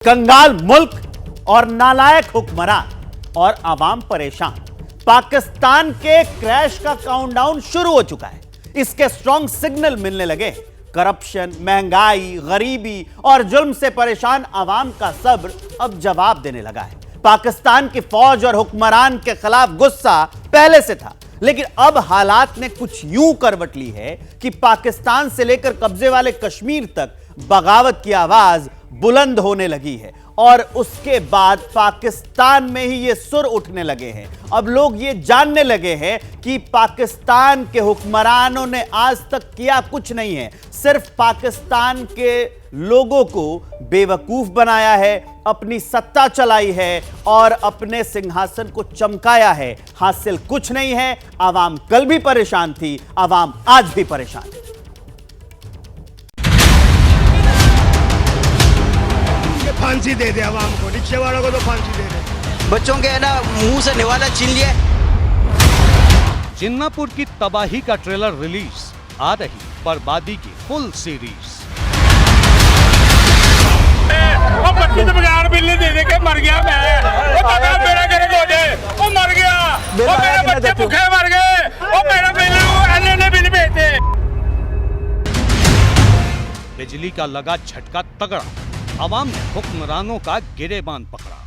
कंगाल मुल्क और नालायक हुक्मरान और आवाम परेशान। पाकिस्तान के क्रैश का काउंटडाउन शुरू हो चुका है। इसके स्ट्रॉन्ग सिग्नल मिलने लगे। करप्शन, महंगाई, गरीबी और जुल्म से परेशान आवाम का सब्र अब जवाब देने लगा है। पाकिस्तान की फौज और हुक्मरान के खिलाफ गुस्सा पहले से था, लेकिन अब हालात ने कुछ यूं करवट ली है कि पाकिस्तान से लेकर कब्जे वाले कश्मीर तक बगावत की आवाज बुलंद होने लगी है। और उसके बाद पाकिस्तान में ही ये सुर उठने लगे हैं। अब लोग ये जानने लगे हैं कि पाकिस्तान के हुक्मरानों ने आज तक किया कुछ नहीं है, सिर्फ पाकिस्तान के लोगों को बेवकूफ बनाया है, अपनी सत्ता चलाई है और अपने सिंहासन को चमकाया है। हासिल कुछ नहीं है। आवाम कल भी परेशान थी, आवाम आज भी परेशान है। फांसी दे दे आवाम को, रिक्शे वालों को तो फांसी दे दे। बच्चों के है ना मुंह से निवाला छीन लिया। जिन्नापुर की तबाही का ट्रेलर रिलीज, आ रही बर्बादी की फुल सीरीज। वो बच्चे तो बगैर बिल्ली दे दे के मर गया मैं। वो दादा मेरा घर धो दे, वो मर गया। वो मेरे बच्चे भूखे मर गए। वो मेरा बिल ने बिल भेजे। बिजली का लगा झटका तगड़ा, आवाम ने हुक्मरानों का गिरेबान पकड़ा।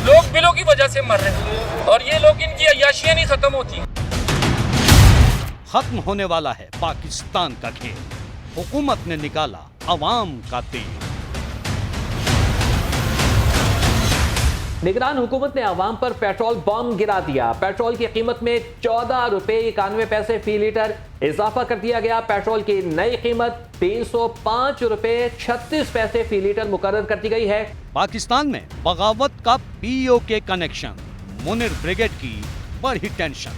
लोग बिलों की वजह से मर रहे हैं और ये लोग, इनकी अय्याशियां नहीं खत्म होती। खत्म होने वाला है पाकिस्तान का खेल। हुकूमत ने निकाला अवाम का तेल। निगरान हुकूमत ने आवाम पर पेट्रोल बम गिरा दिया। पेट्रोल की कीमत में 14 रुपए 91 पैसे फी लीटर इजाफा कर दिया गया। पेट्रोल की नई कीमत 305 रुपए 36 पैसे फी लीटर मुकर्रर कर दी गई है। पाकिस्तान में बगावत का पीओके कनेक्शन, मुनीर ब्रिगेड की बड़ी टेंशन।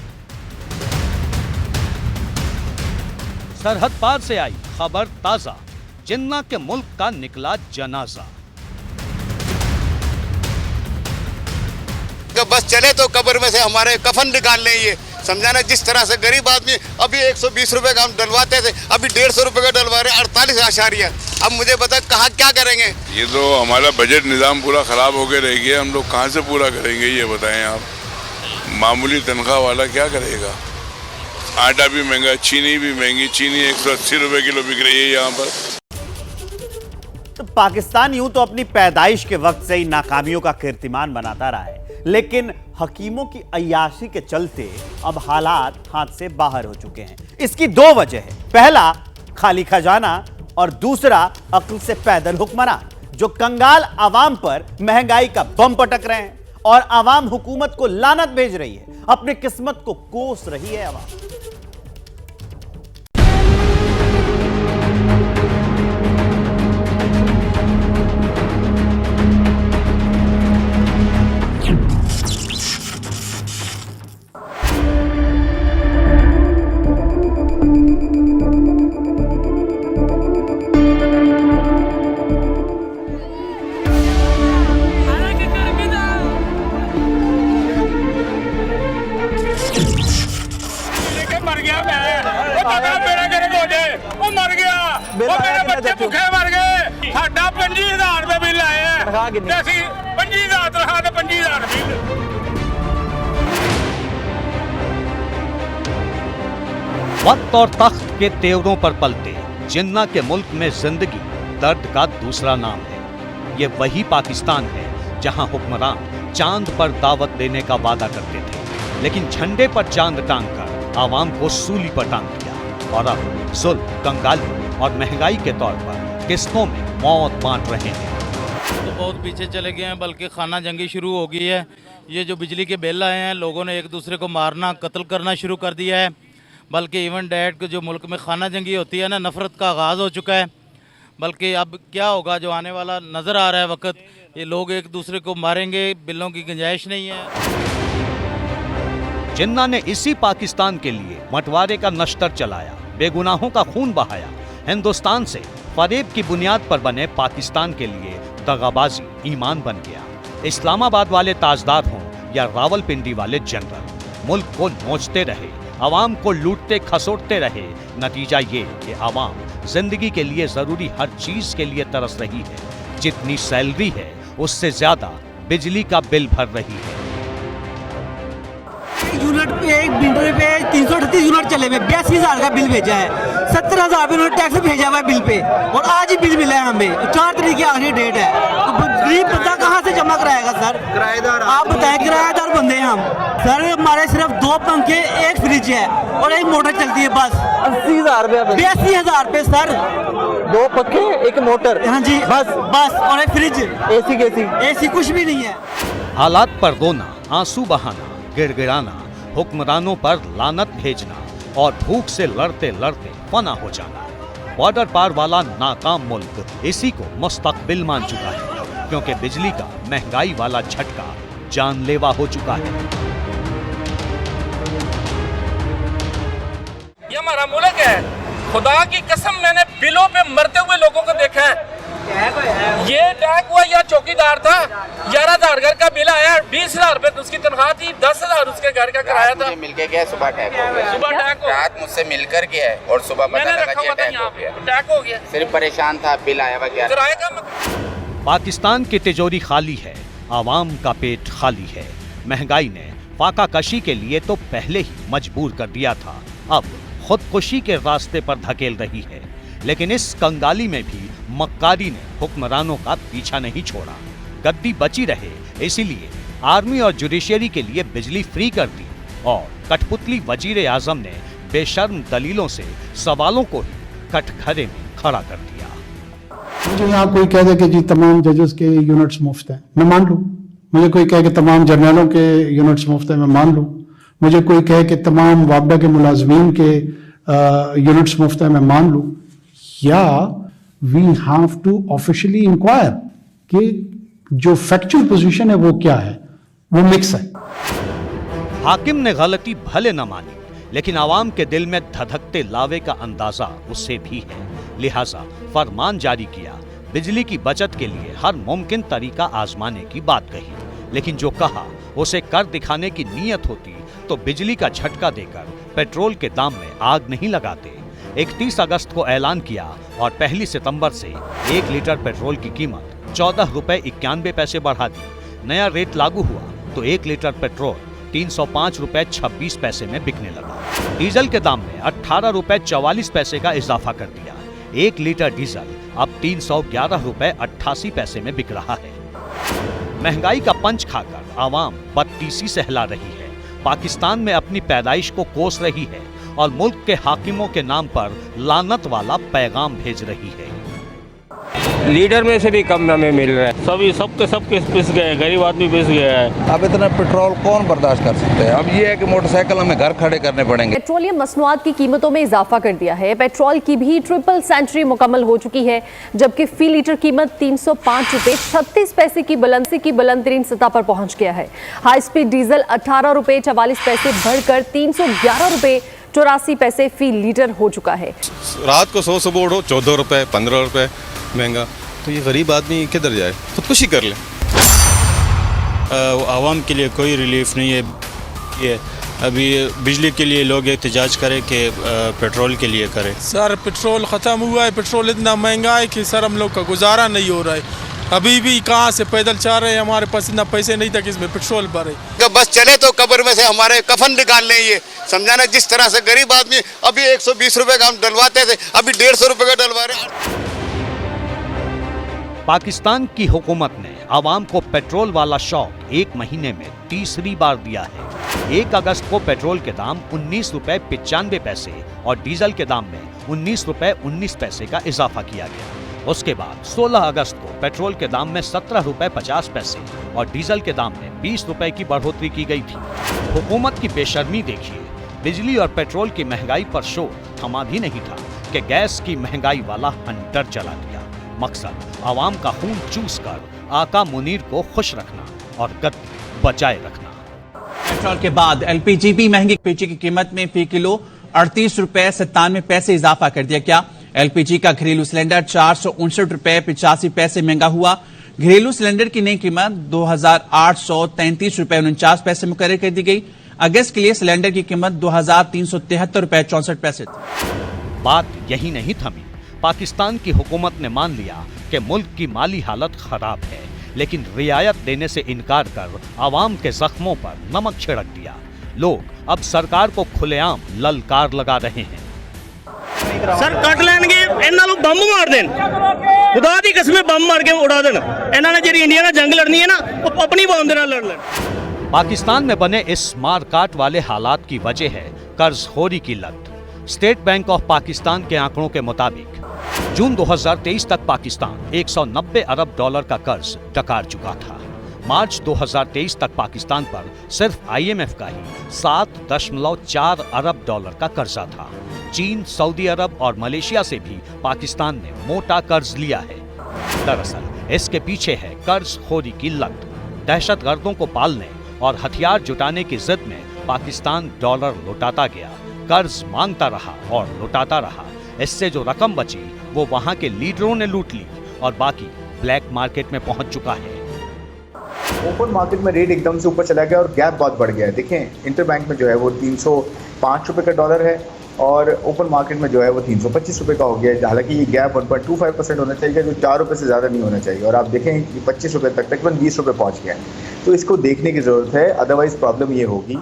सरहद पार से आई खबर ताजा, जिन्ना के मुल्क का निकला जनाजा। बस चले तो कब्र में से हमारे कफन निकाल लें। ये समझाना जिस तरह से गरीब आदमी अभी 120 रुपए का हम डलवाते थे, अभी 150 रुपए का डलवा रहे, 48 आशारिया। अब मुझे बता कहाँ क्या करेंगे। ये तो हमारा बजट निज़ाम पूरा खराब होकर रह गया। हम लोग कहाँ से पूरा करेंगे ये बताएं आप। मामूली तनख्वाह वाला क्या करेगा। आटा भी महंगा, चीनी भी महंगी। चीनी 180 रुपए किलो बिक रही है यहाँ पर। तो पाकिस्तान यूं तो अपनी पैदाइश के वक्त से ही नाकामियों का कीर्तिमान बनाता रहा है, लेकिन हकीमों की अय्याशी के चलते अब हालात हाथ से बाहर हो चुके हैं। इसकी दो वजह है। पहला, खाली खजाना और दूसरा, अक्ल से पैदल हुक्मरान जो कंगाल आवाम पर महंगाई का बम पटक रहे हैं और आवाम हुकूमत को लानत भेज रही है। अपनी किस्मत को कोस रही है आवाम। मर गया मैं। वो दादा मेरा घर धो दे, वो मर गया। वो मेरे बच्चे भूखे मर गए। साडा 25,000 रुपए बिल आया है। 25,000 तनख्वाह तो 25,000 बिल। वक्त और तख्त के तेवरों पर पलते जिन्ना के मुल्क में जिंदगी दर्द का दूसरा नाम है। ये वही पाकिस्तान है जहां हुक्मरान चांद पर दावत देने का वादा करते थे, लेकिन झंडे पर चांद टांग कर आवाम को सूली पर टांग दिया। और अब जुल्म, कंगाली और महंगाई के तौर पर किस्तों में मौत बांट रहे हैं। तो बहुत पीछे चले गए हैं, बल्कि खाना जंगी शुरू हो गई है। ये जो बिजली के बिल आए हैं, लोगों ने एक दूसरे को मारना, कत्ल करना शुरू कर दिया है। बल्कि इवन डैट जो मुल्क में खाना जंगी होती है ना, नफरत का आगाज़ हो चुका है। बल्कि अब क्या होगा जो आने वाला नज़र आ रहा है वक्त, ये लोग एक दूसरे को मारेंगे, बिलों की गुंजाइश नहीं है। जिन्ना ने इसी पाकिस्तान के लिए बंटवारे का नश्तर चलाया, बेगुनाहों का खून बहाया। हिंदुस्तान से फरेब की बुनियाद पर बने पाकिस्तान के लिए दगाबाजी ईमान बन गया। इस्लामाबाद वाले ताजदार हों या रावलपिंडी वाले जनरल, मुल्क को नोचते रहे, आवाम को लूटते खसोटते रहे। नतीजा ये कि आवाम जिंदगी के लिए जरूरी हर चीज के लिए तरस रही है। जितनी सैलरी है उससे ज्यादा बिजली का बिल भर रही है। यूनिट पे एक मीटर पे 338 यूनिट चले हुए 82,000 का बिल भेजा है, 70,000 पे उन्होंने टैक्स भेजा हुआ है बिल पे, और आज ही बिल मिला है हमें। 4 तारीख की आखिरी डेट है, तो गरीब बंदा कहाँ से जमा कराएगा सर? किराएदार आप बताएं, किराएदार बंदे हैं हम सर। हमारे सिर्फ 2 पंखे, एक फ्रिज है और एक मोटर चलती है बस। 80,000 रुपया 82,000 पे सर, 2 पक्के, एक मोटर। हाँ जी, बस और एक फ्रिज। एसी कुछ भी नहीं है। हालात पर रोना, आंसू बहाना, गिड़गिड़ाना, हुक्मरानों पर लानत भेजना और भूख से लड़ते लड़ते फना हो जाना। बॉर्डर पार वाला नाकाम मुल्क इसी को मुस्तकबिल मान चुका है, क्योंकि बिजली का महंगाई वाला झटका जानलेवा हो चुका है। ये हमारा मुल्क है, खुदा की कसम मैंने बिलों पे मरते हुए लोगों को देखा है। ये टैग हुआ या चौकीदार था, 11,000 घर का बिल आया, 20,000 रुपए तो उसकी तनख्वाह थी, 10,000 उसके घर का किराया था। मिल के गया, सुबह टैग हो गया। सुबह टैग हो, रात मुझसे मिलकर गया है और सुबह पता लगा कि टैग हो गया। टैग हो गया, सिर्फ परेशान था, बिल आया हुआ गया। किराए का पाकिस्तान की तिजोरी खाली है, आवाम का पेट खाली है। महंगाई ने फाका कशी के लिए तो पहले ही मजबूर कर दिया था, अब खुदकुशी के रास्ते पर धकेल रही है। लेकिन इस कंगाली में भी मक्कारी ने हुक्मरानों का पीछा नहीं छोड़ा। गद्दी बची रहे इसीलिए आर्मी और जुडिशरी के लिए बिजली फ्री कर दी, और कठपुतली वजीर आजम ने बेशर्म दलीलों से सवालों को ही कटघरे में खड़ा कर दिया। मुझे यहाँ कोई कह दे कि जी तमाम जजेस के यूनिट्स मुफ्त हैं, मैं मान लूँ। मुझे कोई कहे कि तमाम जर्नलों के यूनिट्स मुफ्त हैं, मैं मान लूँ। मुझे कोई कहे कि तमाम वापडा के मुलाजमीन के यूनिट्स मुफ्त हैं, मैं मान लूँ। या we have to officially inquire कि जो फैक्चुअल पोजीशन है वो क्या है, वो मिक्स है। हाकिम ने गलती भले न मानी, लेकिन आवाम के दिल में धधकते लावे का अंदाजा उससे भी है। लिहाजा फरमान जारी किया, बिजली की बचत के लिए हर मुमकिन तरीका आजमाने की बात कही। लेकिन जो कहा उसे कर दिखाने की नीयत होती तो बिजली का झटका देकर पेट्रोल के दाम में आग नहीं लगाते। 31 अगस्त को ऐलान किया और 1 सितंबर से 1 लीटर पेट्रोल की कीमत 14 रुपए 91 पैसे बढ़ा दी। नया रेट लागू हुआ तो 1 लीटर पेट्रोल 305 रुपए 26 पैसे में बिकने लगा। डीजल के दाम में 18 रुपए 44 पैसे का इजाफा कर दिया। 1 लीटर डीजल अब 311 रुपए 88 पैसे में बिक रहा है। महंगाई का पंच खाकर आवाम बत्तीसी सहला रही है, पाकिस्तान में अपनी पैदाइश को कोस रही है और मुल्क के हाकिमों के नाम पर लानत वाला पैगाम भेज रही है। लीडर में से भी कम हमें मिल रहा है, सभी सबके पिस गए, गरीब आदमी पिस गया है। अब इतना पेट्रोल कौन बर्दाश्त कर सकते हैं? अब ये है कि मोटरसाइकिल हमें घर खड़े करने पड़ेंगे। पेट्रोलियम मसनूआत की कीमतों में इजाफा कर दिया है। पेट्रोल की भी ट्रिपल सेंचुरी मुकम्मल हो चुकी है, जबकि फी लीटर कीमत 305 रुपए 36 पैसे की बुलंद तरीन सतह पर पहुंच गया है। हाई स्पीड डीजल 18 रुपए 44 पैसे बढ़कर 311 रुपए 84 पैसे फी लीटर हो चुका है। रात को 100 सुबह उठो 14 रुपए 15 रुपए महंगा, तो ये गरीब आदमी किधर जाए? खुदकुशी कर ले। आवाम के लिए कोई रिलीफ नहीं है। ये अभी बिजली के लिए लोग एहतजाज करें कि पेट्रोल के लिए करें। सर पेट्रोल ख़त्म हुआ है, पेट्रोल इतना महंगा है कि सर हम लोग का गुजारा नहीं हो रहा है। अभी भी कहाँ से पैदल चल रहे हैं, हमारे पास इतना पैसे नहीं था कि इसमें पेट्रोल भरे। बस चले तो कब्र में से हमारे कफन निकाल लें। ये समझाना, जिस तरह से गरीब आदमी अभी 120 रुपए का हम डलवाते थे, अभी 150 रुपए का डलवा रहे। पाकिस्तान की हुकूमत ने आवाम को पेट्रोल वाला शौक 1 महीने में तीसरी बार दिया है। 1 अगस्त को पेट्रोल के दाम 19 रुपए 95 पैसे और डीजल के दाम में 19 रुपए 19 पैसे का इजाफा किया गया। उसके बाद 16 अगस्त को पेट्रोल के दाम में 17 रुपए 50 पैसे और डीजल के दाम में 20 रुपए की बढ़ोतरी की गई थी। हुकूमत की बेशर्मी देखिए, बिजली और पेट्रोल की महंगाई पर शोर थमा भी नहीं था कि गैस की महंगाई वाला हंटर चला दिया। मकसद आवाम का खून चूस कर आका मुनीर को खुश रखना और गद्दी बचाए रखना। पेट्रोल के बाद एलपीजी भी महंगी। एलपीजी की कीमत में फी किलो 38 रुपए 97 पैसे इजाफा कर दिया गया। एलपीजी का घरेलू सिलेंडर 459 रुपए 85 पैसे महंगा हुआ। घरेलू सिलेंडर की नई कीमत 2,833 रुपए 49 पैसे मुकर्रर कर दी गई। अगस्त के लिए सिलेंडर की कीमत 2,373 रुपए 64 पैसे थी। बात यही नहीं थमी, पाकिस्तान की हुकूमत ने मान लिया कि मुल्क की माली हालत खराब है, लेकिन रियायत देने से इनकार कर आवाम के जख्मों पर नमक छिड़क दिया। लोग अब सरकार को खुलेआम ललकार लगा रहे हैं। सर कट लेंगे इन्हों बम मार देन, खुदा दी कसम बम मार के उड़ा देन। इन्होंने जी इंडिया ने जंग लड़नी है ना, वो अपनी बम दे नाल लड़ लेन। पाकिस्तान में बने इस मारकाट वाले हालात की वजह है कर्जखोरी की लत। स्टेट बैंक ऑफ पाकिस्तान के आंकड़ों के मुताबिक जून 2023 तक पाकिस्तान 190 अरब डॉलर का कर्ज डकार चुका था। मार्च 2023 तक पाकिस्तान पर सिर्फ IMF का ही 7.4 अरब डॉलर का कर्जा था। चीन, सऊदी अरब और मलेशिया से भी पाकिस्तान ने मोटा कर्ज लिया है। दरअसल इसके पीछे है कर्जखोरी की लत। दहशतगर्दों को पालने और हथियार जुटाने की जिद में पाकिस्तान डॉलर लुटाता गया, कर्ज मांगता रहा और लुटाता रहा। इससे जो रकम बची वो वहां के लीडरों ने लूट ली और बाकी ब्लैक मार्केट में पहुंच चुका है। ओपन मार्केट में रेट एकदम से ऊपर चला गया और गैप बहुत बढ़ गया है। देखें इंटरबैंक में जो है वो 305 रुपये का डॉलर है और ओपन मार्केट में जो है वो 325 रुपये का हो गया है। हालांकि ये गैप 1.25% होना चाहिए, जो 4 रुपये से ज़्यादा नहीं होना चाहिए। और आप देखें कि 25 रुपये तक तकरीबन 20 रुपये पहुँच गया है। तो इसको देखने की ज़रूरत है, अदरवाइज प्रॉब्लम ये होगी।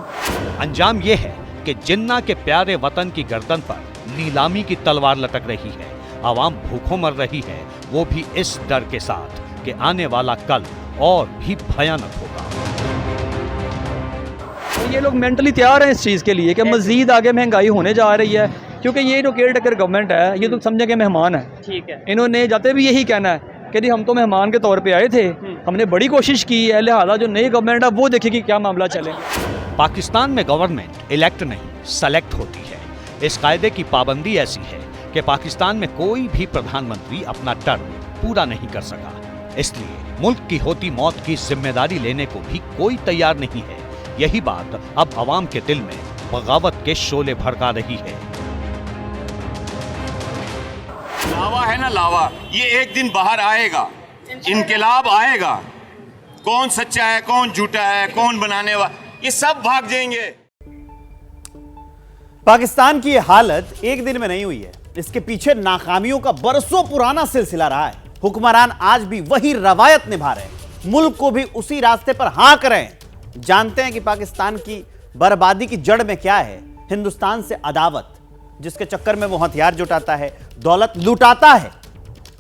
अंजाम ये है कि जिन्ना के प्यारे वतन की गर्दन पर नीलामी की तलवार लटक रही है। आवाम भूखों मर रही है, वो भी इस डर के साथ कि आने वाला कल और भी भयानक होगा। तो ये लोग मेंटली तैयार हैं इस चीज़ के लिए कि मजीद आगे महंगाई होने जा रही है, क्योंकि ये जो केयर टेकर गवर्नमेंट है ये तो समझे कि मेहमान है। ठीक है, इन्होंने जाते भी यही कहना है कि जी हम तो मेहमान के तौर पे आए थे, हमने बड़ी कोशिश की है, लिहाजा जो नई गवर्नमेंट है वो देखेगी क्या मामला चले। पाकिस्तान में गवर्नमेंट इलेक्ट नहीं सेलेक्ट होती है। इस कायदे की पाबंदी ऐसी है कि पाकिस्तान में कोई भी प्रधानमंत्री अपना टर्म पूरा नहीं कर सका। इसलिए मुल्क की होती मौत की जिम्मेदारी लेने को भी कोई तैयार नहीं है। यही बात अब अवाम के दिल में बगावत के शोले भड़का रही है। लावा है ना लावा, ये एक दिन बाहर आएगा, इनकलाब आएगा। कौन सच्चा है, कौन झूठा है, कौन बनाने वाला, ये सब भाग जाएंगे। पाकिस्तान की यह हालत एक दिन में नहीं हुई है। इसके पीछे नाकामियों का बरसों पुराना सिलसिला रहा है। हुक्मरान आज भी वही रवायत निभा रहे हैं, मुल्क को भी उसी रास्ते पर हाँक रहे हैं। जानते हैं कि पाकिस्तान की बर्बादी की जड़ में क्या है। हिंदुस्तान से अदावत, जिसके चक्कर में वो हथियार जुटाता है, दौलत लुटाता है।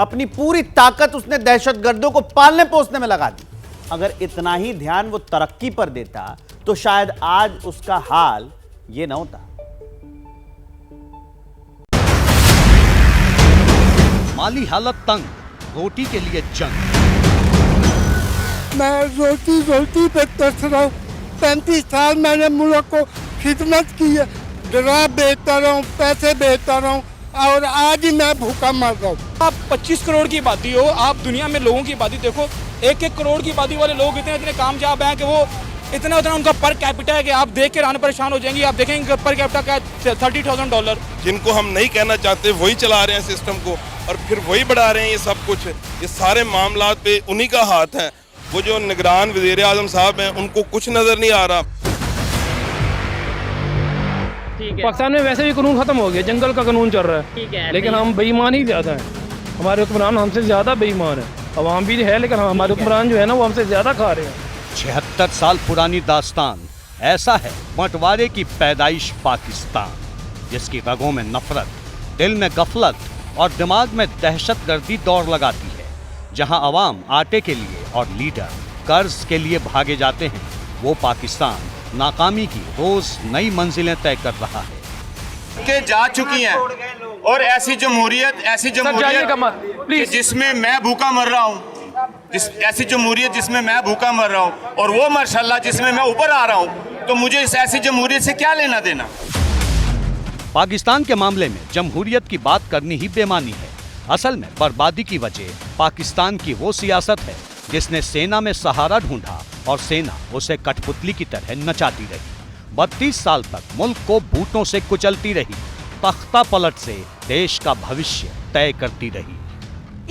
अपनी पूरी ताकत उसने दहशतगर्दों को पालने पोसने में लगा दी। अगर इतना ही ध्यान वो तरक्की पर देता तो शायद आज उसका हाल ये न होता। माली हालत तंग, रोटी के लिए जंग। मैं रोटी पे तरस रहा हूँ। 35 साल मैंने मुल्क को खिदमत की है, ड्रा बेचता रहा हूँ, पैसे बेचता रहा हूँ और आज ही मैं भूखा मर रहा हूँ। आप 25 करोड़ की आबादी हो, आप दुनिया में लोगों की आबादी देखो, 1-1 करोड़ की आबादी वाले लोग इतने कामयाब हैं कि वो इतना उनका पर कैपिटा है कि आप देख के रहने परेशान हो जाएंगे। आप देखेंगे पर कैपिटा का $30,000। जिनको हम नहीं कहना चाहते वही चला रहे हैं सिस्टम को और फिर वही बढ़ा रहे हैं। ये सब कुछ, ये सारे मामला पे उन्हीं का हाथ है। वो जो निगरान वज़ीर आज़म साहब हैं उनको कुछ नजर नहीं आ रहा। पाकिस्तान में वैसे भी कानून खत्म हो गया, जंगल का कानून चल रहा है, लेकिन हम बेईमान ही ज्यादा हैं। हमारे हुक्मरान हमसे ज्यादा बेईमान है। अवाम भी है लेकिन हमारे हुक्मरान जो है ना वो हमसे ज्यादा खा रहे हैं। 76 साल पुरानी दास्तान, ऐसा है बंटवारे की पैदाइश पाकिस्तान, जिसकी रगों में नफरत, दिल में गफलत और दिमाग में दहशतगर्दी दौड़ लगाती है। जहां अवाम आटे के लिए और लीडर कर्ज के लिए भागे जाते हैं, वो पाकिस्तान नाकामी की रोज नई मंजिलें तय कर रहा है। के जा चुकी हैं और ऐसी जमहूरियत जिसमें मैं भूखा मर रहा हूँ, ऐसी जमहूरियत जिसमें मैं भूखा मर रहा हूँ और वो माशाल्लाह जिसमें मैं ऊपर आ रहा हूँ, तो मुझे इस ऐसी जमहूरियत से क्या लेना देना। पाकिस्तान के मामले में जमहूरियत की बात करनी ही बेमानी है। असल में बर्बादी की वजह पाकिस्तान की वो सियासत है जिसने सेना में सहारा ढूंढा और सेना उसे कठपुतली की तरह नचाती रही। 32 साल तक मुल्क को बूटों से कुचलती रही, तख्ता पलट से देश का भविष्य तय करती रही।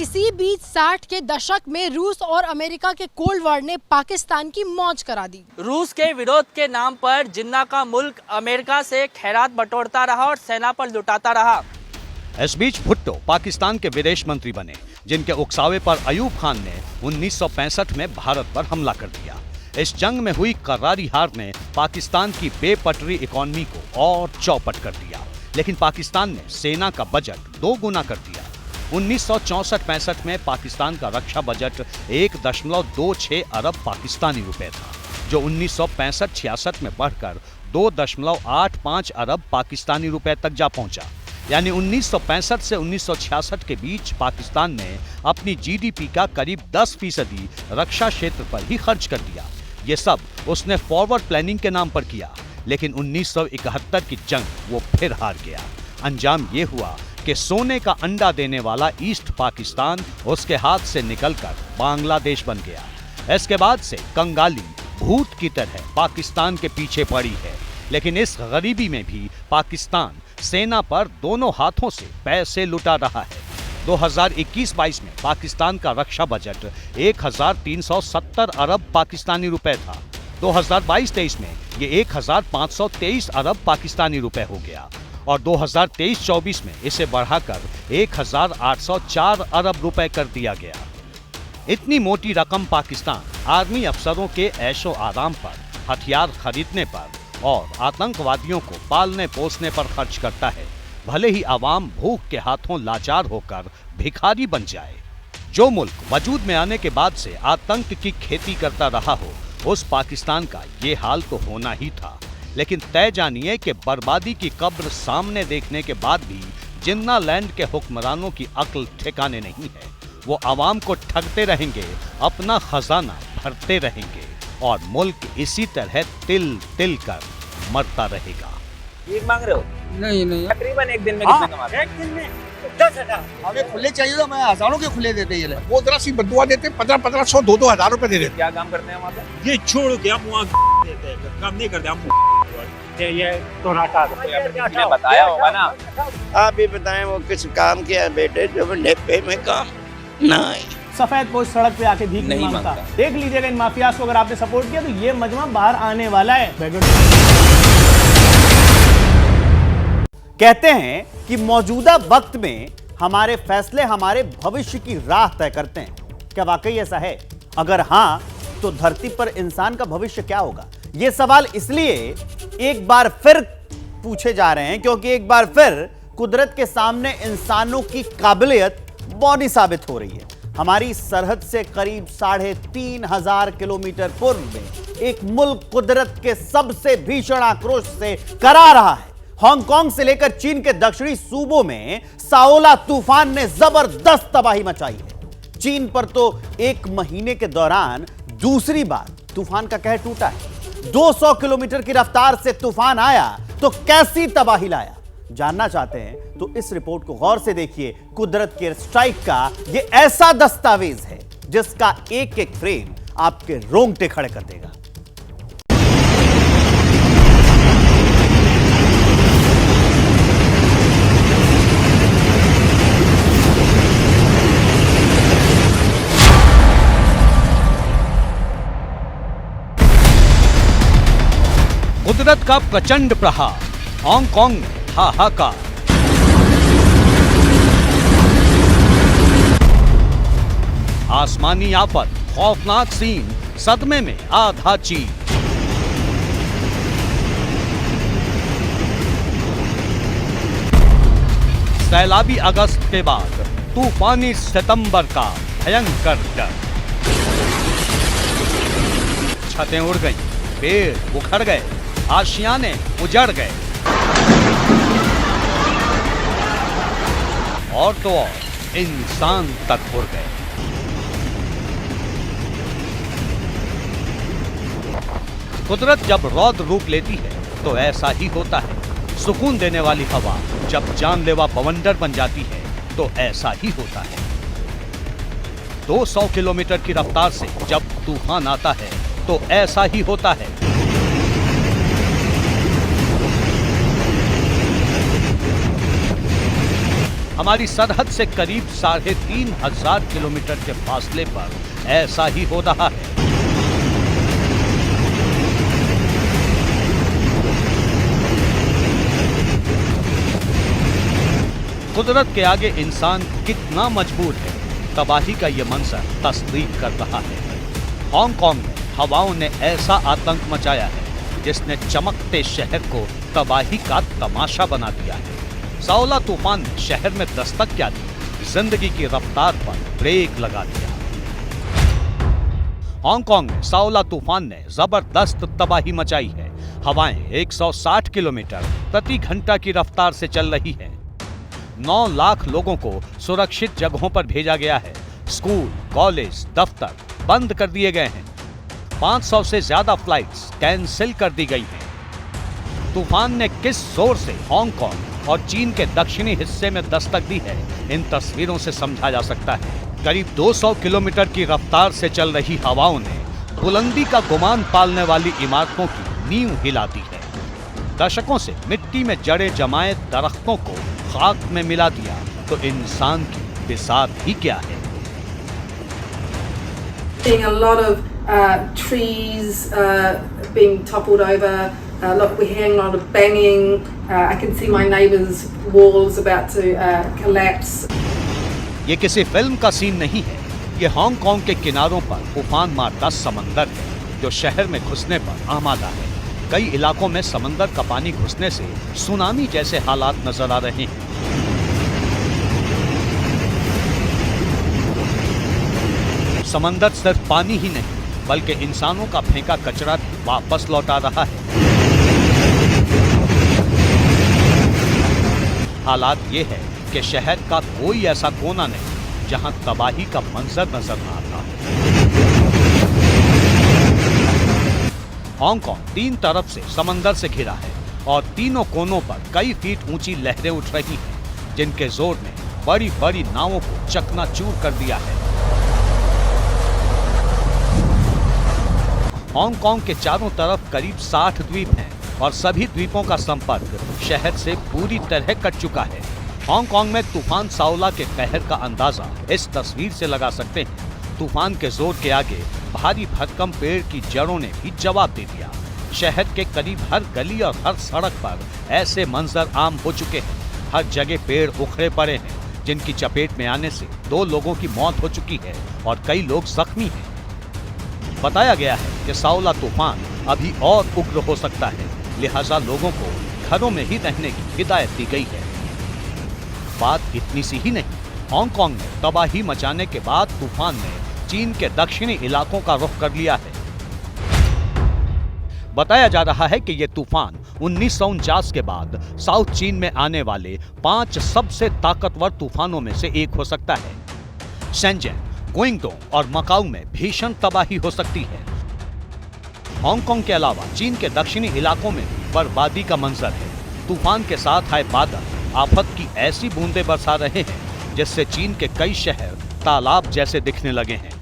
इसी बीच 60 के दशक में रूस और अमेरिका के कोल्ड वॉर ने पाकिस्तान की मौज करा दी। रूस के विरोध के नाम पर जिन्ना का मुल्क अमेरिका से खैरात बटोरता रहा और सेना पर लुटाता रहा। इस बीच भुट्टो पाकिस्तान के विदेश मंत्री बने, जिनके उकसावे पर अयूब खान ने 1965 में भारत पर हमला कर दिया। इस जंग में हुई करारी हार ने पाकिस्तान की बेपटरी इकोनॉमी को और चौपट कर दिया, लेकिन पाकिस्तान ने सेना का बजट 2 गुना कर दिया। 1964-65 में पाकिस्तान का रक्षा बजट 1.26 अरब पाकिस्तानी रुपए था, जो 1965-66 में बढ़कर 2.85 अरब पाकिस्तानी रुपए तक जा पहुंचा। यानी 1965 से 1966 के बीच पाकिस्तान ने अपनी जीडीपी का करीब 10% रक्षा क्षेत्र पर ही खर्च कर दिया। ये सब उसने फॉरवर्ड प्लानिंग के नाम पर किया, लेकिन 1971 की जंग वो फिर हार गया। अंजाम ये हुआ कि सोने का अंडा देने वाला ईस्ट पाकिस्तान उसके हाथ से निकलकर बांग्लादेश बन गया। इसके बाद से कंगाली भूत की तरह पाकिस्तान के पीछे पड़ी है, लेकिन इस गरीबी में भी पाकिस्तान सेना पर दोनों हाथों से पैसे लुटा रहा है। 2021-22 में पाकिस्तान का रक्षा बजट 1370 अरब पाकिस्तानी रुपए था। 2022-23 में ये 1523 अरब पाकिस्तानी रुपए हो गया और 2023-24 में इसे बढ़ाकर 1804 अरब रुपए कर दिया गया। इतनी मोटी रकम पाकिस्तान आर्मी अफसरों के ऐशो आराम पर, हथियार खरीदने पर और आतंकवादियों को पालने पोसने पर खर्च करता है, भले ही आवाम भूख के हाथों लाचार होकर भिखारी बन जाए। जो मुल्क वजूद में आने के बाद से आतंक की खेती करता रहा हो, उस पाकिस्तान का ये हाल तो होना ही था। लेकिन तय जानिए कि बर्बादी की कब्र सामने देखने के बाद भी जिन्ना लैंड के हुक्मरानों की अक्ल ठिकाने नहीं है। वो आवाम को ठगते रहेंगे, अपना खजाना भरते रहेंगे और मुल्क इसी तरह तिल तिल कर मरता रहेगा। भीख मांग रहे हो? नहीं तकरीबन एक दिन में कितना कमाते? एक दिन में 10,000। हमें खुले चाहिए तो मैं हजारों के खुले देते ये वो जरा सी बदुआ देते 1500 2,000 रुपए दे देते। क्या काम करते हैं वहाँ पे? ये छोड़ के हम वहाँ देते हैं, काम नहीं करते हम। ये तो नाटा किसी ने बताया होगा ना। आप भी बताएं वो किस काम किया है बेटे, जो नेपे में काम नहीं। सफेद पोस्ट सड़क पे आके भीख नहीं मांगता। देख लीजिएगा इन माफियाज को, अगर आपने सपोर्ट किया तो ये मजमा बाहर आने वाला है। कहते हैं कि मौजूदा वक्त में हमारे फैसले हमारे भविष्य की राह तय करते हैं। क्या वाकई ऐसा है? अगर हां, तो धरती पर इंसान का भविष्य क्या होगा? यह सवाल इसलिए एक बार फिर पूछे जा रहे हैं क्योंकि एक बार फिर कुदरत के सामने इंसानों की काबिलियत बौनी साबित हो रही है। हमारी सरहद से करीब 3,500 किलोमीटर पूर्व में एक मुल्क कुदरत के सबसे भीषण आक्रोश से करा रहा है। हांगकांग से लेकर चीन के दक्षिणी सूबों में साओला तूफान ने जबरदस्त तबाही मचाई है। चीन पर तो एक महीने के दौरान दूसरी बार तूफान का कहर टूटा है। 200 किलोमीटर की रफ्तार से तूफान आया तो कैसी तबाही लाया? जानना चाहते हैं तो इस रिपोर्ट को गौर से देखिए। कुदरत के स्ट्राइक का यह ऐसा दस्तावेज है जिसका एक एक फ्रेम आपके रोंगटे खड़े कर देगा। कुदरत का प्रचंड प्रहार, हांगकांग में हाहाकार। आसमानी आफत, खौफनाक सीन, सदमे में आधा चीन। सैलाबी अगस्त के बाद तूफानी सितंबर का भयंकर डर। छतें उड़ गई, पेड़ उखड़ गए, आशियाने उजड़ गए और तो और इंसान तक उड़ गए। कुदरत जब रौद्र रूप लेती है तो ऐसा ही होता है। सुकून देने वाली हवा जब जानलेवा बवंडर बन जाती है तो ऐसा ही होता है। 200 किलोमीटर की रफ्तार से जब तूफान आता है तो ऐसा ही होता है। हमारी सरहद से करीब 3,500 किलोमीटर के फासले पर ऐसा ही हो रहा है। कुदरत के आगे इंसान कितना मजबूर है, तबाही का ये मंजर तस्दीक कर रहा है। हांगकांग में हवाओं ने ऐसा आतंक मचाया है जिसने चमकते शहर को तबाही का तमाशा बना दिया है। साओला तूफान ने शहर में दस्तक क्या दी, जिंदगी की रफ्तार पर ब्रेक लगा दिया। हांगकांग में साओला तूफान ने जबरदस्त तबाही मचाई है। हवाएं 160 किलोमीटर प्रति घंटा की रफ्तार से चल रही है। 9 लाख लोगों को सुरक्षित जगहों पर भेजा गया है। स्कूल, कॉलेज, दफ्तर बंद कर दिए गए हैं। 500 से ज्यादा फ्लाइट्स कैंसिल कर दी गई हैं। तूफान ने किस जोर से हांगकांग और चीन के दक्षिणी हिस्से में दस्तक दी है, इन तस्वीरों से समझा जा सकता है। करीब 200 किलोमीटर की रफ्तार से चल रही हवाओं ने बुलंदी का गुमान पालने वाली इमारतों की नींव हिला दी है। दशकों से मिट्टी में जड़े जमाए दरख्तों को खाक में मिला दिया तो इंसान की बिसात ही क्या है। Seeing a lot of trees being toppled over. We're hearing a lot of banging. I can see my neighbour's walls about to collapse. ये किसी फिल्म का सीन नहीं है, ये हांगकांग के किनारों पर उफान मारता समंदर है जो शहर में घुसने पर आमादा है। कई इलाकों में समंदर का पानी घुसने से सुनामी जैसे हालात नजर आ रहे हैं। समंदर सिर्फ पानी ही नहीं बल्कि इंसानों का फेंका कचरा भी वापस लौटा रहा है। हालात ये है कि शहर का कोई ऐसा कोना नहीं जहां तबाही का मंजर नजर न आता। हांगकांग 3 तरफ से समंदर से घिरा है और तीनों कोनों पर कई फीट ऊंची लहरें उठ रही हैं, जिनके जोर ने बड़ी बड़ी नावों को चकनाचूर कर दिया है। हांगकांग के चारों तरफ करीब 60 द्वीप हैं और सभी द्वीपों का संपर्क शहर से पूरी तरह कट चुका है। हांगकांग में तूफान साओला के कहर का अंदाजा इस तस्वीर से लगा सकते हैं। तूफान के जोर के आगे भारी भरकम पेड़ की जड़ों ने भी जवाब दे दिया। शहर के करीब हर गली और हर सड़क पर ऐसे मंजर आम हो चुके हैं। हर जगह पेड़ उखड़े पड़े हैं, जिनकी चपेट में आने से 2 लोगों की मौत हो चुकी है और कई लोग जख्मी हैं। बताया गया है कि साओला तूफान अभी और उग्र हो सकता है, लिहाजा लोगों को घरों में ही रहने की हिदायत दी गई है। बात इतनी सी ही नहीं, हांगकांग में तबाही मचाने के बाद तूफान ने चीन के दक्षिणी इलाकों का रुख कर लिया है। बताया जा रहा है कि यह तूफान 1949 के बाद साउथ चीन में आने वाले 5 सबसे ताकतवर तूफानों में से एक हो सकता है। शेंजन, गुइंगडोंग और मकाऊ में भीषण तबाही हो सकती है। हांगकांग के अलावा चीन के दक्षिणी इलाकों में बर्बादी का मंजर है। तूफान के साथ आए बादल आफत की ऐसी बूंदें बरसा रहे हैं जिससे चीन के कई शहर तालाब जैसे दिखने लगे हैं।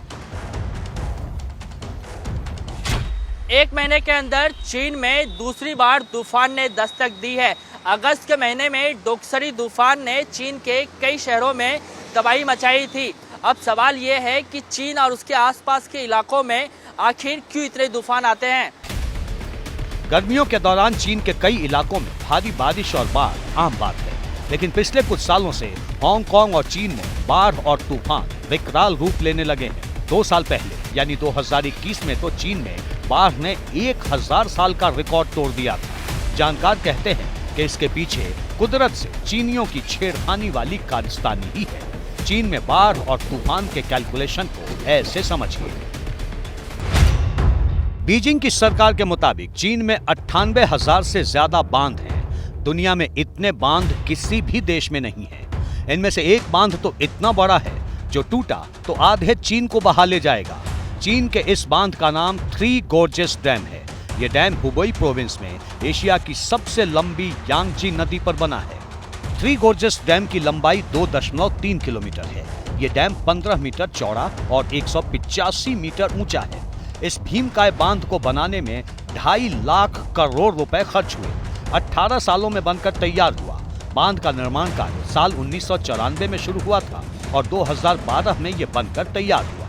1 महीने के अंदर चीन में दूसरी बार तूफान ने दस्तक दी है। अगस्त के महीने में डोक्सरी तूफान ने चीन के कई शहरों में तबाही मचाई थी। अब सवाल ये है कि चीन और उसके आसपास के इलाकों में आखिर क्यों इतने तूफान आते हैं। गर्मियों के दौरान चीन के कई इलाकों में भारी बारिश और बाढ़ आम बात है, लेकिन पिछले कुछ सालों से हांगकांग और चीन में बाढ़ और तूफान विकराल रूप लेने लगे हैं। 2 साल पहले यानी 2021 में तो चीन में बाढ़ ने 1000 साल का रिकॉर्ड तोड़ दिया था। जानकार कहते हैं कि इसके पीछे कुदरत से चीनियों की छेड़खानी वाली कारस्तानी ही है। चीन में बाढ़ और तूफान के कैलकुलेशन को ऐसे समझिए। बीजिंग की सरकार के मुताबिक चीन में 98,000 से ज्यादा बांध हैं। दुनिया में इतने बांध किसी भी देश में नहीं है। इनमें से एक बांध तो इतना बड़ा है जो टूटा तो आधे चीन को बहा ले जाएगा। चीन के इस बांध का नाम 3 गोर्जेस डैम है। यह डैम हुबेई प्रोविंस में एशिया की सबसे लंबी यांगजी नदी पर बना है। 3 गोर्जेस डैम की लंबाई 2.3 किलोमीटर है। यह डैम 15 मीटर चौड़ा और 185 मीटर ऊंचा है। इस भीमकाय बांध को बनाने में 2.5 लाख करोड़ रुपए खर्च हुए। 18 सालों में बनकर तैयार हुआ। बांध का निर्माण कार्य साल 1994 में शुरू हुआ था और 2012 में यह बनकर तैयार हुआ।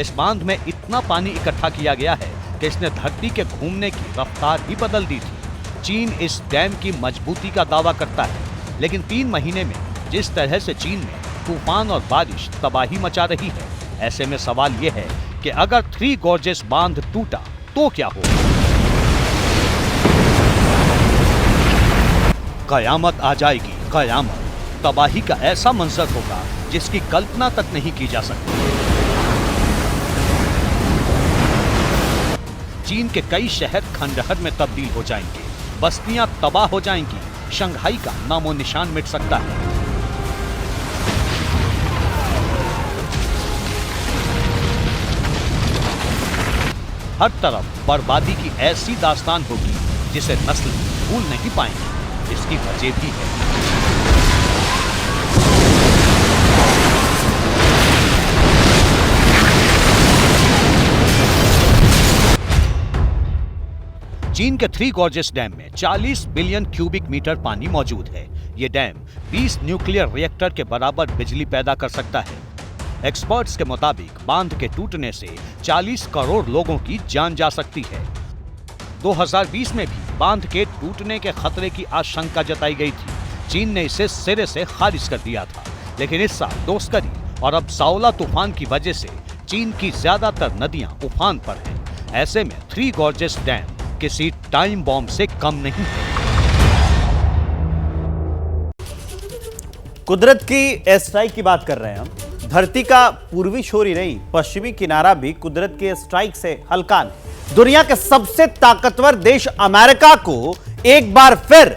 इस बांध में इतना पानी इकट्ठा किया गया है कि इसने धरती के घूमने की रफ्तार ही बदल दी थी। चीन इस डैम की मजबूती का दावा करता है, लेकिन 3 महीने में जिस तरह से चीन में तूफान और बारिश तबाही मचा रही है, ऐसे में सवाल यह है कि अगर थ्री गॉर्जेस बांध टूटा तो क्या होगा? कयामत आ जाएगी, कयामत। तबाही का ऐसा मंजर होगा जिसकी कल्पना तक नहीं की जा सकती। चीन के कई शहर खंडहर में तब्दील हो जाएंगे, बस्तियां तबाह हो जाएंगी, शंघाई का नामो निशान मिट सकता है। हर तरफ बर्बादी की ऐसी दास्तान होगी जिसे नस्ल भूल नहीं पाएंगे। इसकी वजह भी है। चीन के थ्री गॉर्जेस डैम में 40 बिलियन क्यूबिक मीटर पानी मौजूद है। ये डैम 20 न्यूक्लियर रिएक्टर के बराबर बिजली पैदा कर सकता है। एक्सपर्ट्स के मुताबिक बांध के टूटने से 40 करोड़ लोगों की जान जा सकती है। 2020 में भी बांध के टूटने के खतरे की आशंका जताई गई थी। चीन ने इसे सिरे से खारिज कर दिया था, लेकिन इस साल दोस्करी और अब साओला तूफान की वजह से चीन की ज्यादातर नदियां उफान पर हैं। ऐसे में थ्री गॉर्जेस डैम किसी टाइम बॉम्ब से कम नहीं है। कुदरत की एयर स्ट्राइक की बात कर रहे हैं हम। धरती का पूर्वी छोर ही नहीं, पश्चिमी किनारा भी कुदरत की एयर स्ट्राइक से हल्का नहीं। दुनिया के सबसे ताकतवर देश अमेरिका को एक बार फिर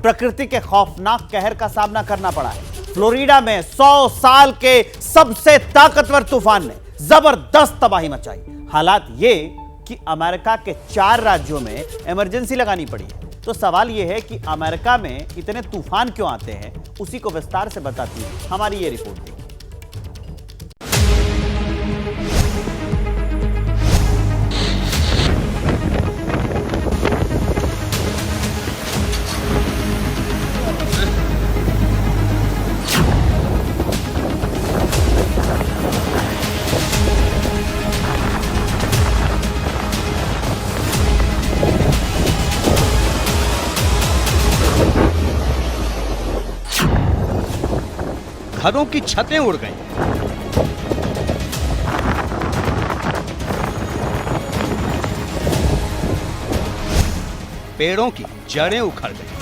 प्रकृति के खौफनाक कहर का सामना करना पड़ा है। फ्लोरिडा में 100 साल के सबसे ताकतवर तूफान ने जबरदस्त तबाही मचाई। हालात ये कि अमेरिका के 4 राज्यों में इमरजेंसी लगानी पड़ी है। तो सवाल यह है कि अमेरिका में इतने तूफान क्यों आते हैं, उसी को विस्तार से बताती है हमारी ये रिपोर्ट देखिए। घरों की छतें उड़ गईं। पेड़ों की जड़ें उखड़ गईं।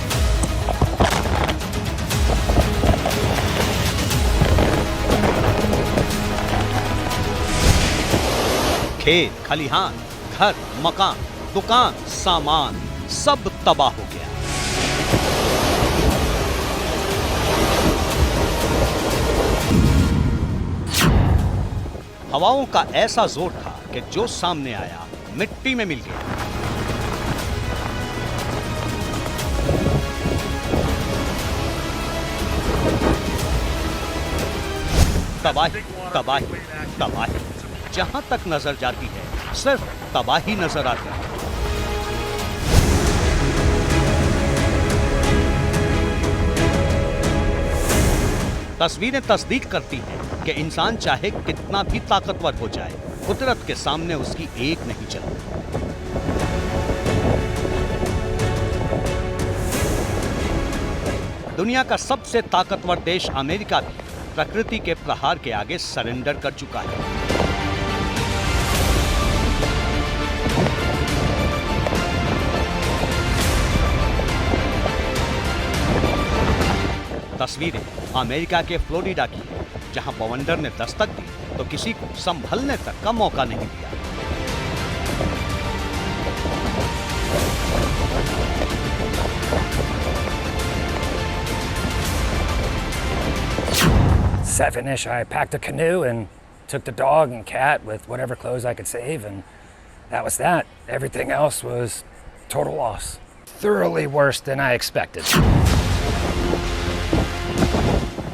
खेत, खलिहान, घर, मकान, दुकान, सामान सब तबाह हो गया। हवाओं का ऐसा जोर था कि जो सामने आया मिट्टी में मिल गया। तबाही, तबाही, तबाही। जहां तक नजर जाती है सिर्फ तबाही नजर आती है। तस्वीरें तस्दीक करती हैं कि इंसान चाहे कितना भी ताकतवर हो जाए, कुदरत के सामने उसकी एक नहीं चलती। दुनिया का सबसे ताकतवर देश अमेरिका भी प्रकृति के प्रहार के आगे सरेंडर कर चुका है। तस्वीरें अमेरिका के फ्लोरिडा की है, जहां बवंडर ने दस्तक दी तो किसी को संभलने तक का मौका नहीं दिया। Seven-ish, I packed a canoe and took the dog and cat with whatever clothes I could save, and that was that. Everything else was total loss. Thoroughly worse than I expected.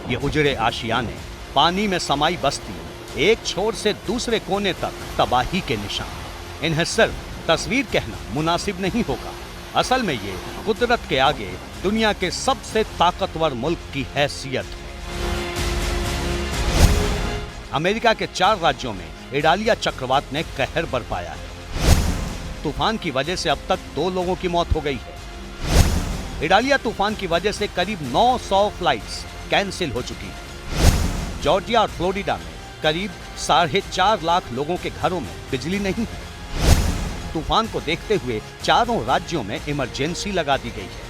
ये उजड़े आशियाने, पानी में समाई बस्ती, एक छोर से दूसरे कोने तक तबाही के निशान। इन्हें सिर्फ तस्वीर कहना मुनासिब नहीं होगा। असल में ये कुदरत के आगे दुनिया के सबसे ताकतवर मुल्क की हैसियत है। अमेरिका के 4 राज्यों में इडालिया चक्रवात ने कहर बरपाया है। तूफान की वजह से अब तक 2 लोगों की मौत हो गई है। इडालिया तूफान की वजह से करीब 900 फ्लाइट्स कैंसिल हो चुकी है। जॉर्जिया और फ्लोरिडा में करीब 4.5 लाख लोगों के घरों में बिजली नहीं है। तूफान को देखते हुए चारों राज्यों में इमरजेंसी लगा दी गई है।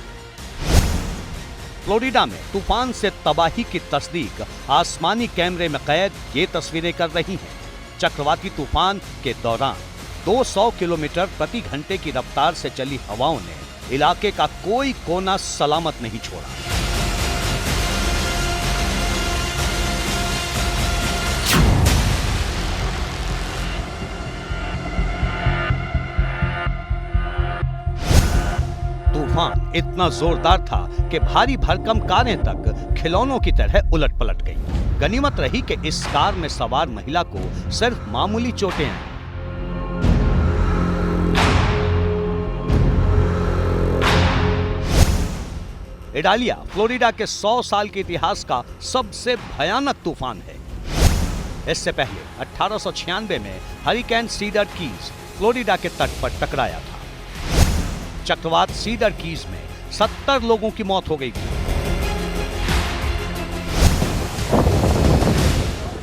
फ्लोरिडा में तूफान से तबाही की तस्दीक आसमानी कैमरे में कैद ये तस्वीरें कर रही हैं। चक्रवाती तूफान के दौरान 200 किलोमीटर प्रति घंटे की रफ्तार से चली हवाओं ने इलाके का कोई कोना सलामत नहीं छोड़ा। तूफान इतना जोरदार था कि भारी भरकम कारें तक खिलौनों की तरह उलट पलट गई। गनीमत रही कि इस कार में सवार महिला को सिर्फ मामूली चोटें आई। इडालिया फ्लोरिडा के 100 साल के इतिहास का सबसे भयानक तूफान है। इससे पहले 1896 में हरिकेन सीडर कीज फ्लोरिडा के तट पर टकराया था। चक्रवात सीडर कीज में 70 लोगों की मौत हो गई थी।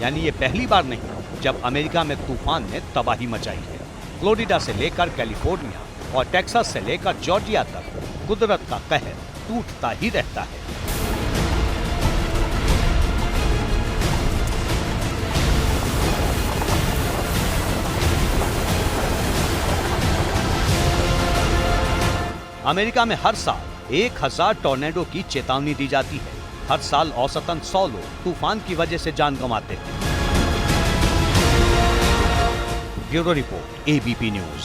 यानी ये पहली बार नहीं जब अमेरिका में तूफान ने तबाही मचाई है। फ्लोरिडा से लेकर कैलिफोर्निया और टेक्सास से लेकर जॉर्जिया तक कुदरत का कहर टूटता ही रहता है। अमेरिका में हर साल 1000 टॉर्नेडो की चेतावनी दी जाती है। हर साल औसतन 100 लोग तूफान की वजह से जान गंवाते हैं। Bureau report, ABP news.